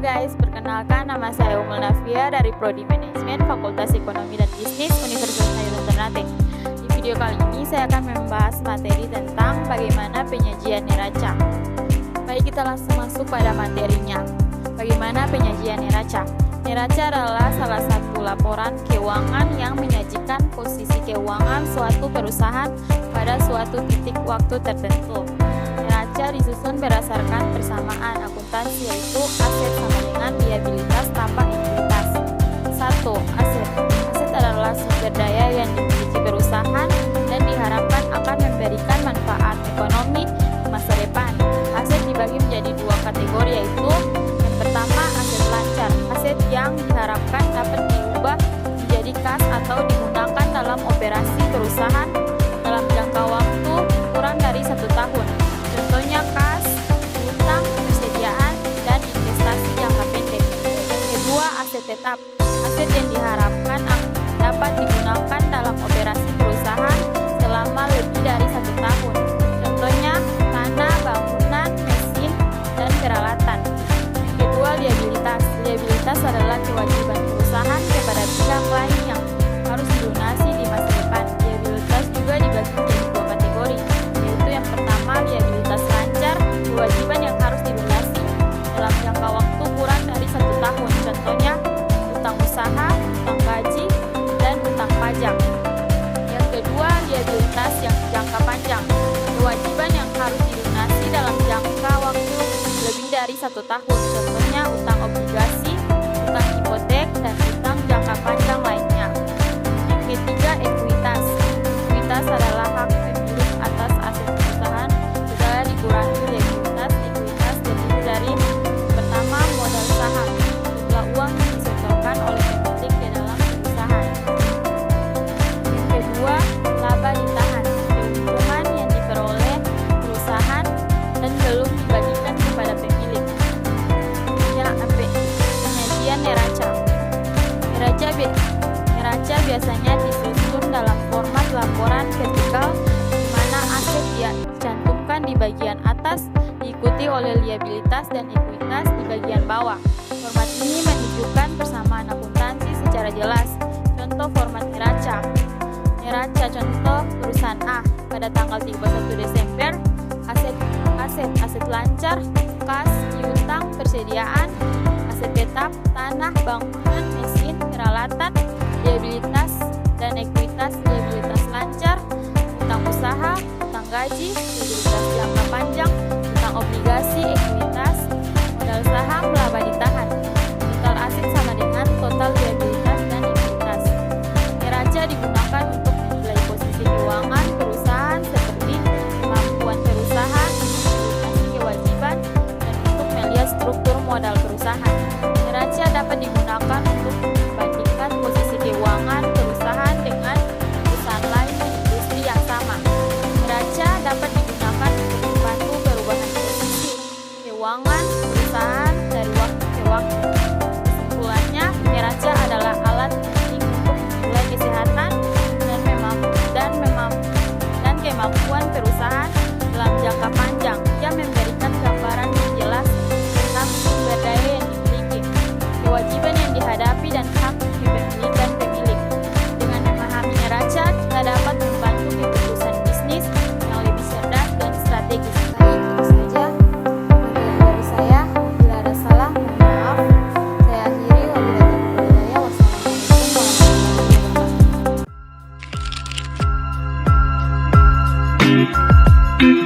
guys, perkenalkan nama saya Umul Nafia dari Prodi Manajemen Fakultas Ekonomi dan Bisnis Universitas Hairul Ternate. Di video kali ini saya akan membahas materi tentang bagaimana penyajian neraca. Baik, kita langsung masuk pada materinya. Bagaimana penyajian neraca? Neraca adalah salah satu laporan keuangan yang menyajikan posisi keuangan suatu perusahaan pada suatu titik waktu tertentu. Neraca disusun berdasarkan persamaan akuntansi, yaitu aset sama dengan liabilitas tambah ekuitas. 1. Aset. Aset adalah sumber daya yang dimiliki perusahaan dan diharapkan akan memberikan manfaat ekonomi di masa depan. Aset dibagi menjadi dua kategori, yaitu yang pertama aset lancar, aset yang diharapkan dapat diubah menjadi kas atau digunakan dalam operasi perusahaan dalam jangka waktu kurang dari 1 tahun. Contohnya kas, utang, persediaan, dan investasi jangka pendek. Yang kedua, aset tetap. Aset yang diharapkan dapat digunakan dalam operasi perusahaan selama lebih dari 1 tahun. Contohnya tanah, bangunan, mesin, dan peralatan. Yang kedua, liabilitas. Liabilitas adalah kewajiban perusahaan kepada pihak lain yang harus dilunasi di masa depan. Liabilitas juga dibagi menjadi dua kategori, yaitu yang pertama liabilitas lancar, kewajiban yang harus dilunasi dalam jangka waktu kurang dari 1 tahun. Contohnya utang usaha, utang gaji, dan utang pajak. Yang kedua, liabilitas yang jangka panjang, kewajiban yang harus dilunasi dalam jangka waktu lebih dari 1 tahun. Contohnya utang obligasi, utang hipotek, dan utang jangka panjang lainnya. Yang ketiga, ekuitas. Ekuitas adalah hak pemilik atas aset perusahaan setelah dikurangi liabilitas. Ekuitas terdiri dari pertama, modal saham, jumlah uang yang disetorkan oleh pemilik ke dalam perusahaan. Yang kedua, laba ditahan, keuntungan yang diperoleh perusahaan dan belum dibagikan kepada pemilik. Penyajian neraca. Neraca biasanya disusun dalam format laporan vertikal, di mana aset dicantumkan di bagian atas, diikuti oleh liabilitas dan ekuitas di bagian bawah. Format ini menunjukkan persamaan akuntansi secara jelas. Contoh format neraca. Neraca contoh perusahaan A pada tanggal 31 Desember, aset lancar, kas, piutang, persediaan, aset tetap, tanah, bangunan, mesin, peralatan, liabilitas dan ekuitas. Liabilitas lancar, utang usaha, utang gaji, liabilitas jangka panjang, utang obligasi, ekuitas, modal saham, laba ditahan. Total aset sama dengan total liabilitas dan ekuitas. Neraca digunakan untuk menilai posisi keuangan perusahaan seperti kemampuan perusahaan, kewajiban, dan untuk melihat struktur modal perusahaan. Neraca dapat digunakan untuk membandingkan posisi keuangan perusahaan dengan perusahaan lain di industri yang sama. Neraca dapat digunakan untuk membantu perubahan posisi keuangan perusahaan dari waktu ke waktu. Kesimpulannya, neraca adalah alat penting untuk menilai kesehatan dan kemampuan perusahaan dalam jangka panjang. Ia memberikan gambaran yang jelas tentang sumber daya yang dimiliki, kewajiban yang dihadapi, dan hak kepemilikan pemilik. Dengan memahami neraca, kita dapat membantu keputusan bisnis yang lebih cerdas dan strategis. Baik, itu saja materi dari saya. Bila ada salah, mohon maaf. Saya akhiri. Wabillahi taufiq wal hidayah. Wassalamualaikum warahmatullahi wabarakatuh.